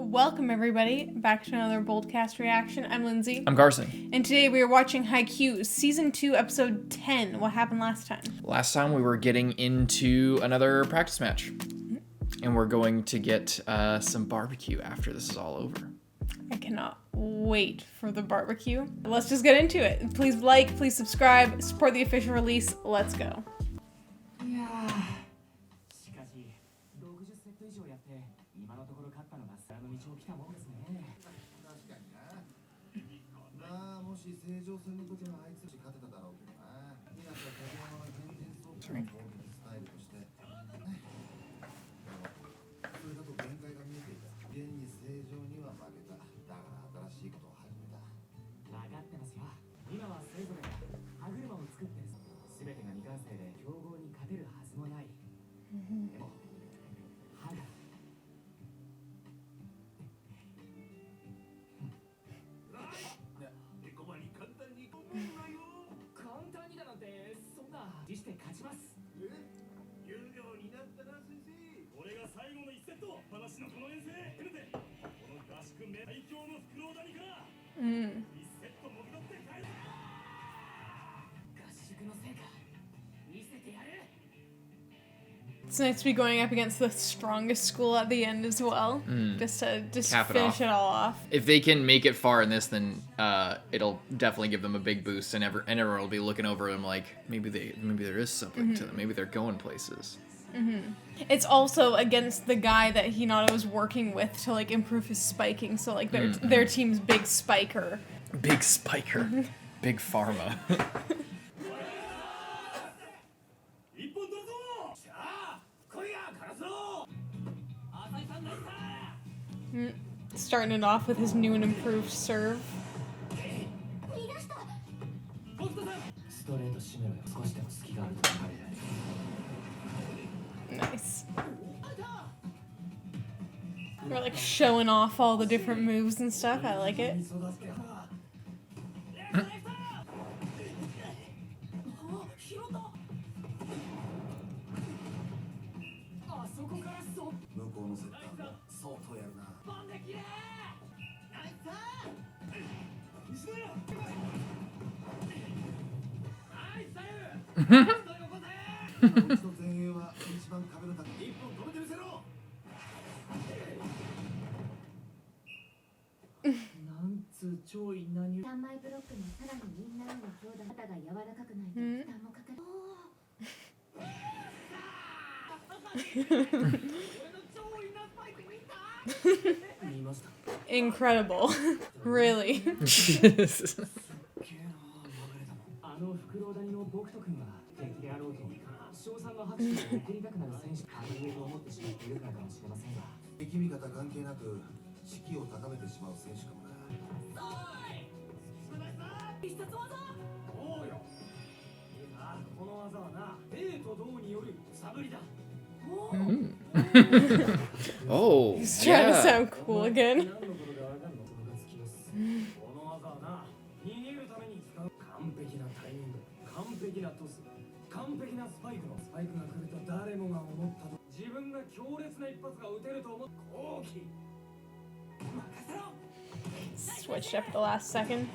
Welcome everybody back to another BOLDcast reaction. I'm Lindsay. I'm Carson. And today we are watching Haikyuu, Season 2, Episode 10. What happened last time? Last time we were getting into another practice match. And we're going to get some barbecue after this is all over. I cannot wait for the barbecue. Let's just get into it. Please like, please subscribe, support the official release. Let's go. It's nice to be going up against the strongest school at the end as well, just to finish it all off. If they can make it far in this, then it'll definitely give them a big boost, and everyone will be looking over them like maybe there is something to them, maybe they're going places. It's also against the guy that Hinata was working with to like improve his spiking, so like their team's big spiker. Big spiker, big pharma. Starting it off with his new and improved serve. Nice. We're like showing off all the different moves and stuff. I like it. Incredible. Really. Oh, he's trying to sound cool again. Switched up at the last second.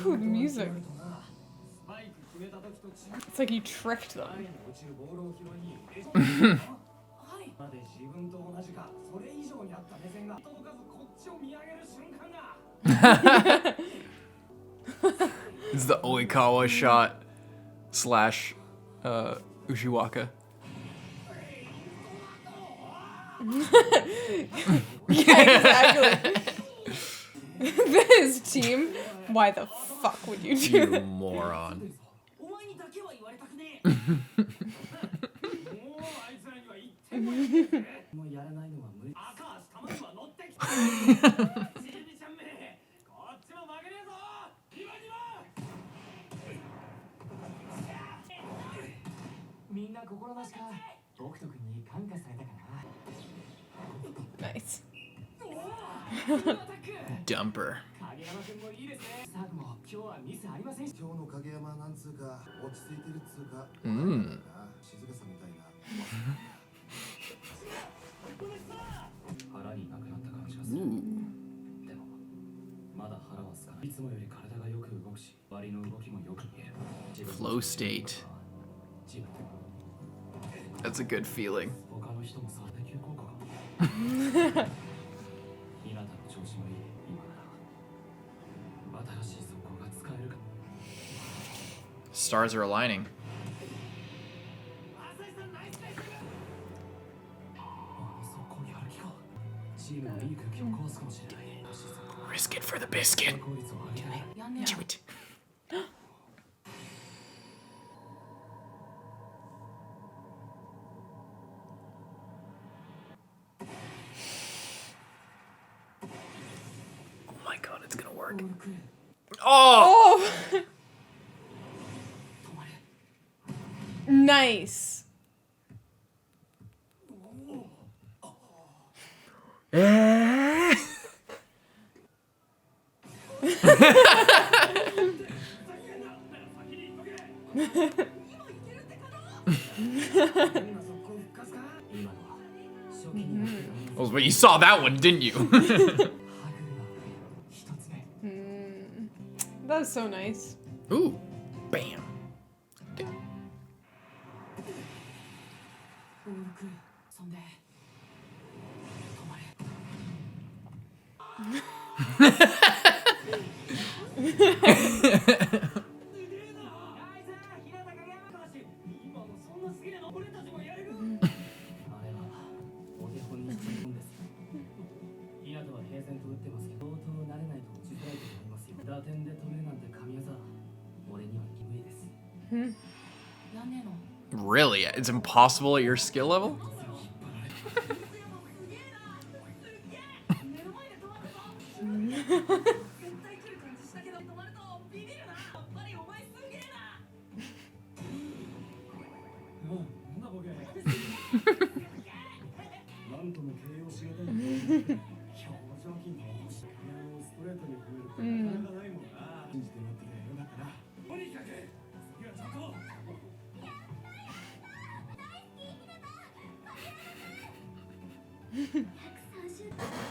Ooh, music. It's like you tricked them. It's the Oikawa shot slash Ushiwaka. Yeah, exactly. This team, why the fuck would you do You that? moron. Nice. Dumper. Flow state. That's a good feeling. Stars are aligning. Risk it for the biscuit. Do it. Oh my god, it's gonna work. Oh! Nice. Well, but you saw that one, didn't you? That was so nice. Ooh. Bam. Really? It's impossible at your skill level?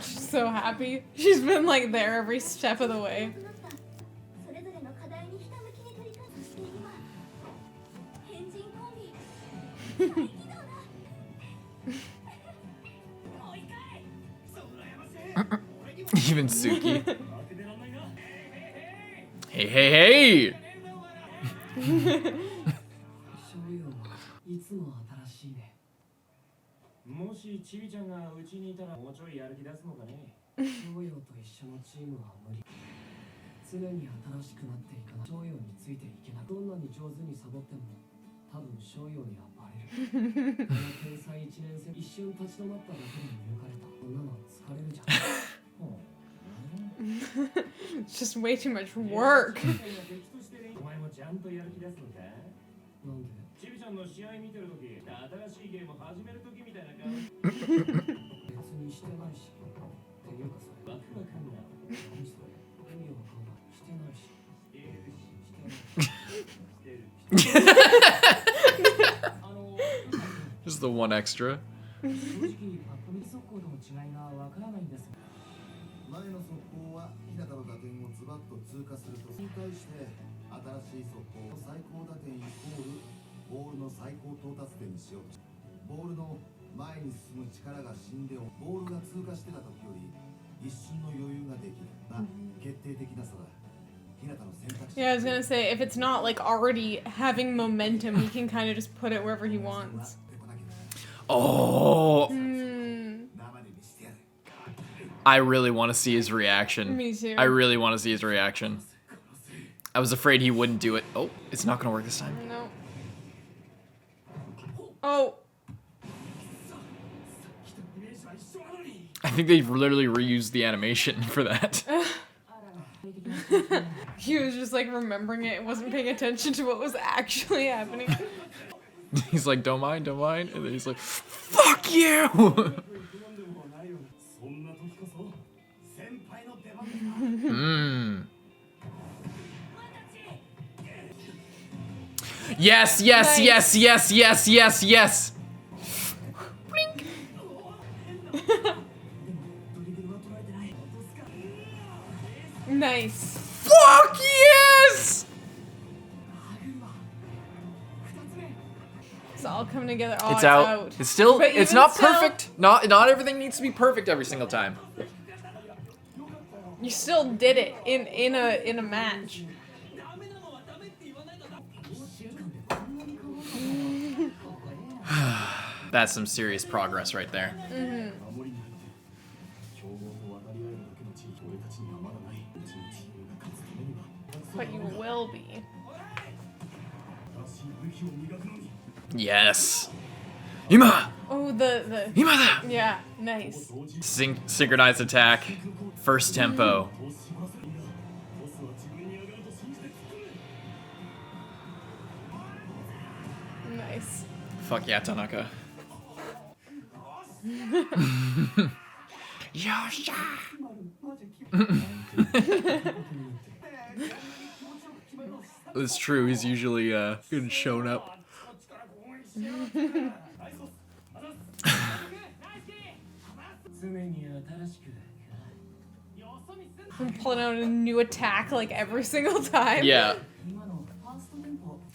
She's so happy. She's been like there every step of the way. Even Tsuki. Hey, hey, hey! It's just way too much work. Just the one extra. Yeah, I was gonna say, if it's not like already having momentum, he can kind of just put it wherever he wants. Oh! I really want to see his reaction. Me too. I really want to see his reaction. I was afraid he wouldn't do it. Oh, it's not gonna work this time. No. Oh. I think they've literally reused the animation for that. He was just like remembering it and wasn't paying attention to what was actually happening. He's like, don't mind, don't mind. And then he's like, fuck you! Yes, yes, Nice. yes, yes, yes, yes, yes. Blink. Nice. Fuck yes! It's all coming together. Oh, It's out. It's still. But It's even not still- perfect. Not everything needs to be perfect every single time. You still did it in a match. That's some serious progress right there. But you will be. Yes. Ima! Oh, the Ima! yeah, nice. Synchronized attack. First tempo. Nice. Fuck yeah, Tanaka. Yosha! It's true, he's usually good shown up. I'm pulling out a new attack like every single time. Yeah.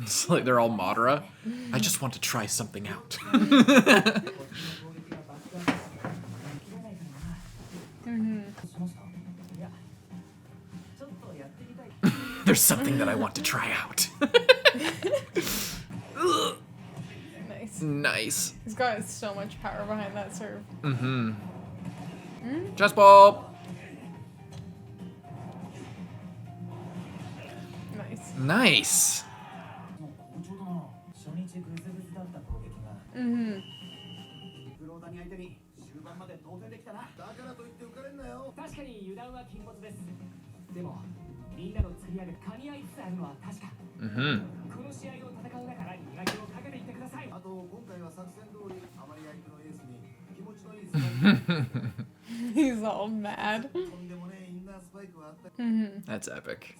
It's like they're all Madara. I just want to try something out. There's something that I want to try out. Nice. Nice. He's got so much power behind that serve. Chest ball. Nice. Nice. He's all mad. That's epic.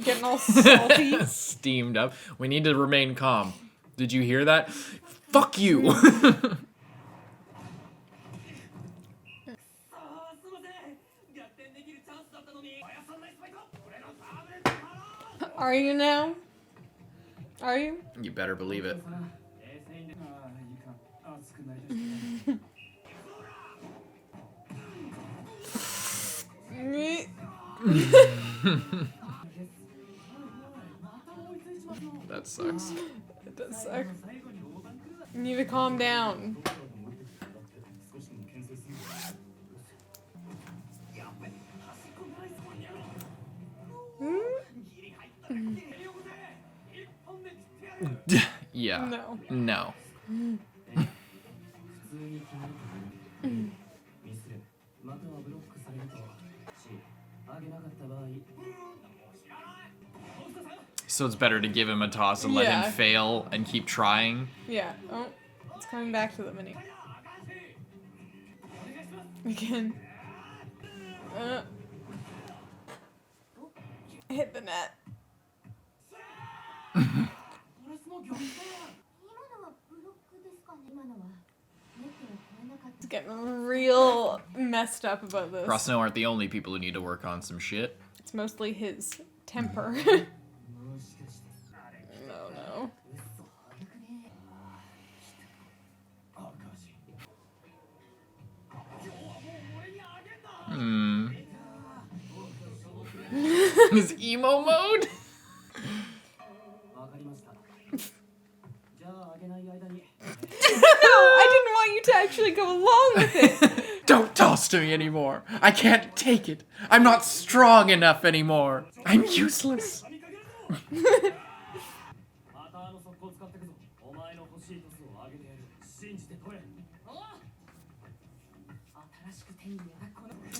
Getting all salty. Steamed up. We need to remain calm. Did you hear that? Fuck you. Are you now? Are you? You better believe it. That sucks. It does suck. You need to calm down. Yeah. No. No. So it's better to give him a toss and let Yeah. him fail and keep trying. Yeah. Oh, it's coming back to the mini. Again. Hit the net. It's getting real messed up about this. Rosno aren't the only people who need to work on some shit. It's mostly his temper. No. His emo mode? No, I didn't want you to actually go along with it. Don't toss to me anymore. I can't take it. I'm not strong enough anymore. I'm useless.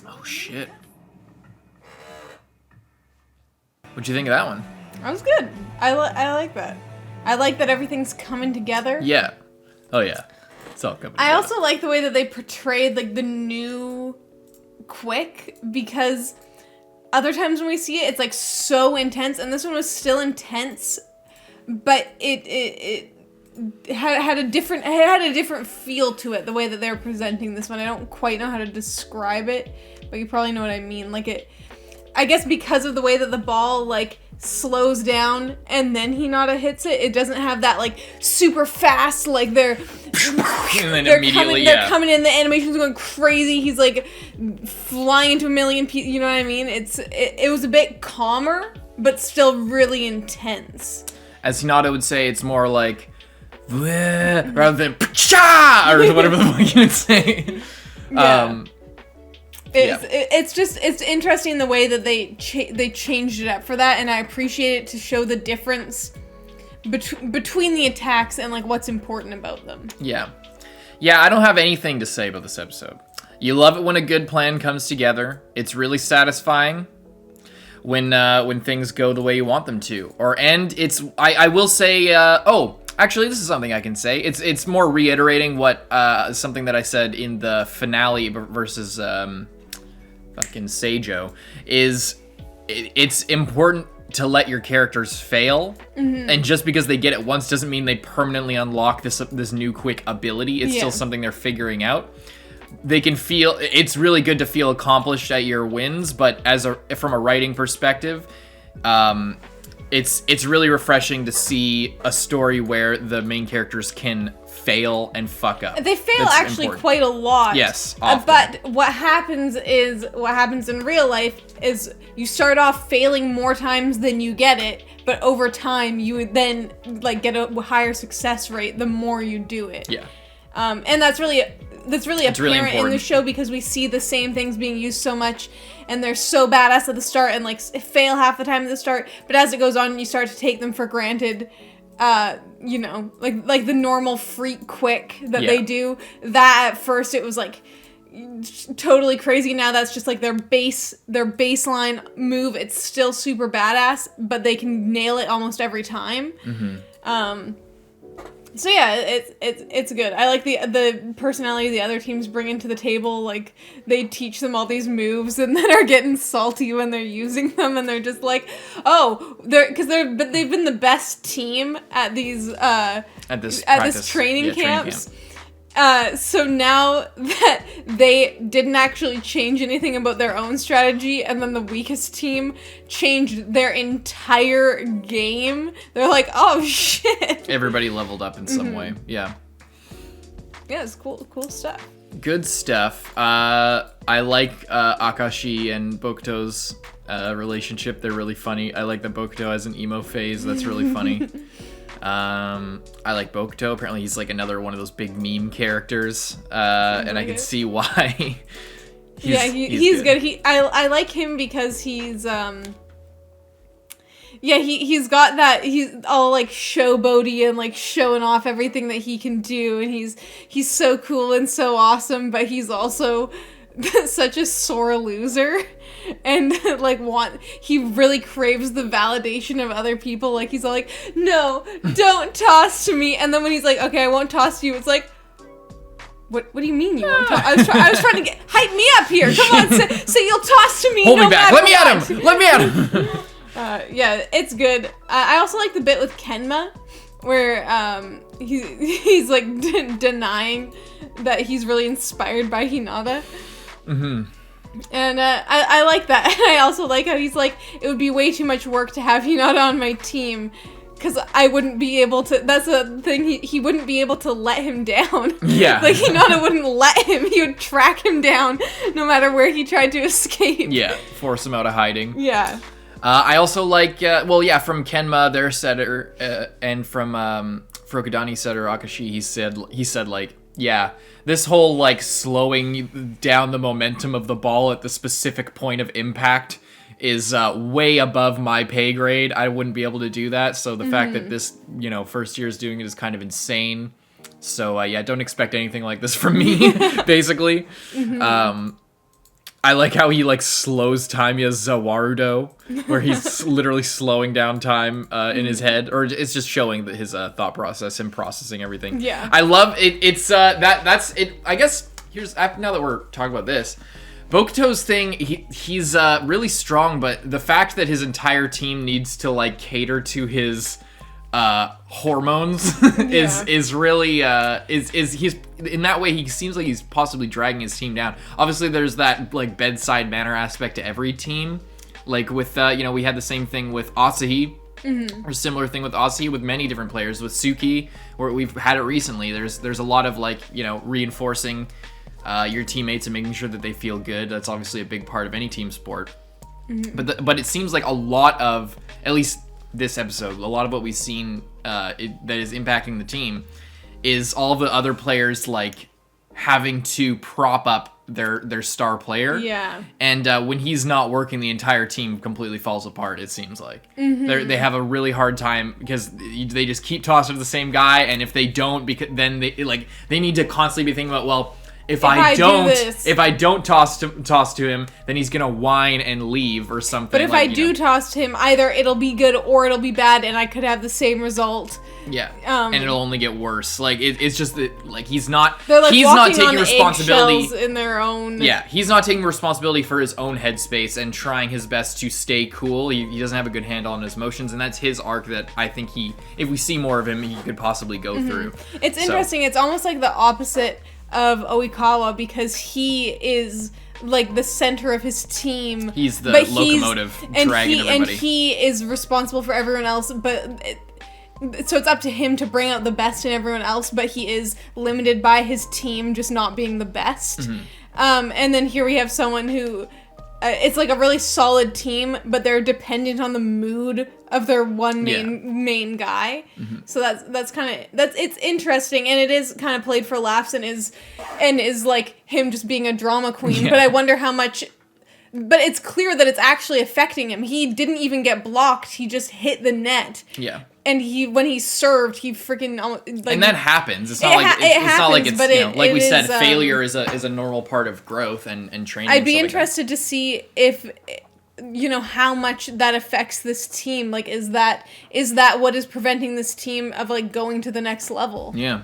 Oh shit. What'd you think of that one? That was good. I like that. I like that everything's coming together. Yeah. Oh yeah. It's all coming. I also like the way that they portrayed like the new Quick, because other times when we see it, it's like so intense, and this one was still intense, but it had a different feel to it. The way that they're presenting this one, I don't quite know how to describe it, but you probably know what I mean. Like I guess because of the way that the ball like slows down and then Hinata hits it, it doesn't have that like super fast like they're coming in, the animation's going crazy, he's like flying into a million pieces, you know what I mean? It was a bit calmer but still really intense. As Hinata would say, it's more like rather than or whatever the fuck you would say. Yeah. It's interesting the way that they changed it up for that, and I appreciate it to show the difference between the attacks and like what's important about them. Yeah, I don't have anything to say about this episode. You love it when a good plan comes together. It's really satisfying when things go the way you want them to. I will say. Actually, this is something I can say. It's more reiterating what something that I said in the finale versus fucking Seijo, is it's important to let your characters fail, and just because they get it once doesn't mean they permanently unlock this new quick ability. It's still something they're figuring out. They can feel, it's really good to feel accomplished at your wins, but from a writing perspective, it's really refreshing to see a story where the main characters can fail and fuck up. They fail quite a lot. Yes, often. But what happens in real life is you start off failing more times than you get it, but over time you would then like get a higher success rate the more you do it. Yeah. And that's really apparent really in the show, because we see the same things being used so much, and they're so badass at the start and like fail half the time at the start, but as it goes on you start to take them for granted. You know, like the normal freak quick that they do, that at first it was like totally crazy. Now that's just like their baseline move. It's still super badass, but they can nail it almost every time. So yeah, it's good. I like the personality the other teams bring into the table. Like they teach them all these moves and then are getting salty when they're using them, and they're just like, oh, they've been the best team at these at this training camps. So now that they didn't actually change anything about their own strategy, and then the weakest team changed their entire game, they're like, oh shit. Everybody leveled up in some way. Yeah. Yeah, it's cool stuff. Good stuff. I like Akashi and Bokuto's relationship. They're really funny. I like that Bokuto has an emo phase. That's really funny. I like Bokuto. Apparently he's like another one of those big meme characters, and I can see why. he's good. I like him because he's he's got that, he's all like showboaty and like showing off everything that he can do, and he's so cool and so awesome, but he's also such a sore loser, and like he really craves the validation of other people. Like he's all like, no, don't toss to me, and then when he's like, okay, I won't toss to you, it's like, what do you mean you won't toss? I was trying to hype me up here. Come on, say you'll toss to me. Hold me back. Let me at him. Yeah, it's good. I also like the bit with Kenma where he's like denying that he's really inspired by Hinata. And I like that. And I also like how he's like, it would be way too much work to have Hinata on my team, because I wouldn't be able to, that's a thing, he wouldn't be able to let him down. Yeah. Like Hinata wouldn't let him, he would track him down no matter where he tried to escape. Yeah, force him out of hiding. Yeah. I also like, from Kenma, their setter, and from Furodani setter Akashi, he said like, yeah, this whole like slowing down the momentum of the ball at the specific point of impact is way above my pay grade. I wouldn't be able to do that. So the fact that this, first year is doing it is kind of insane. So don't expect anything like this from me, basically. I like how he like slows time. He has Zawarudo, where he's literally slowing down time in his head, or it's just showing that his thought process, him processing everything. Yeah. I love it. It's that's it. I guess now that we're talking about this, Bokuto's thing. He's really strong, but the fact that his entire team needs to like cater to his hormones is really he's in that way he seems like he's possibly dragging his team down. Obviously there's that like bedside manner aspect to every team, like with we had the same thing with Asahi, or similar thing with Asahi with many different players. With Tsuki, where we've had it recently, there's a lot of like reinforcing your teammates and making sure that they feel good. That's obviously a big part of any team sport. But it seems like a lot of, at least this episode, a lot of what we've seen that is impacting the team is all the other players like having to prop up their star player. Yeah. And when he's not working, the entire team completely falls apart, it seems like. They have a really hard time because they just keep tossing to the same guy, and if they don't, then they need to constantly be thinking about, well, if I don't toss to him, then he's gonna whine and leave or something. But if I do toss to him, either it'll be good or it'll be bad, and I could have the same result. Yeah, and it'll only get worse. Like it's just that, like he's not he's not taking responsibility in their own. Yeah, he's not taking responsibility for his own headspace and trying his best to stay cool. He doesn't have a good handle on his emotions, and that's his arc that I think if we see more of him, he could possibly go through. It's interesting. It's almost like the opposite of Oikawa, because he is like the center of his team. He's the locomotive dragging everybody. And he is responsible for everyone else, so it's up to him to bring out the best in everyone else, but he is limited by his team just not being the best. And then here we have someone who it's like a really solid team, but they're dependent on the mood of their one main guy. So it's interesting, and it is kind of played for laughs, and is like him just being a drama queen. But I wonder how much. But it's clear that it's actually affecting him. He didn't even get blocked. He just hit the net. Yeah. And when he served, he freaking like. And that happens. It's not like it's like we said, failure is a normal part of growth and training. I'd be interested to see if how much that affects this team. Like, is that what is preventing this team of like going to the next level? Yeah.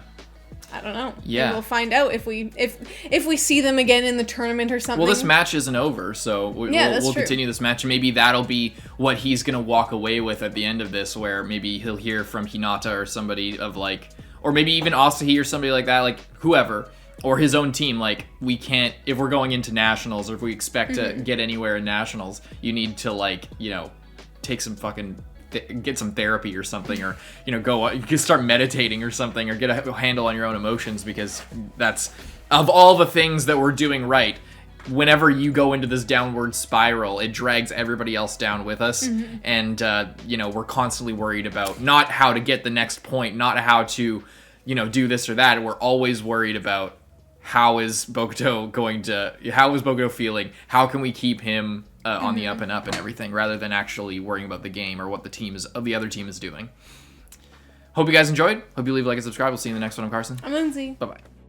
I don't know. Yeah, maybe we'll find out if we see them again in the tournament or something. Well, this match isn't over, so we'll continue this match, and maybe that'll be what he's gonna walk away with at the end of this, where maybe he'll hear from Hinata or somebody of like, or maybe even Asahi or somebody like that, like whoever, or his own team. Like, we can't, if we're going into nationals, or if we expect to get anywhere in nationals, you need to take some fucking. Get some therapy or something, or you can start meditating or something, or get a handle on your own emotions, because that's, of all the things that we're doing right, whenever you go into this downward spiral, it drags everybody else down with us. And we're constantly worried about not how to get the next point, not how to do this or that. We're always worried about how is Bokuto feeling, how can we keep him on the up and up and everything, rather than actually worrying about the game or what the other team is doing. Hope you guys enjoyed. Hope you leave a like and subscribe. We'll see you in the next one. I'm Carson. I'm Lindsay. Bye-bye.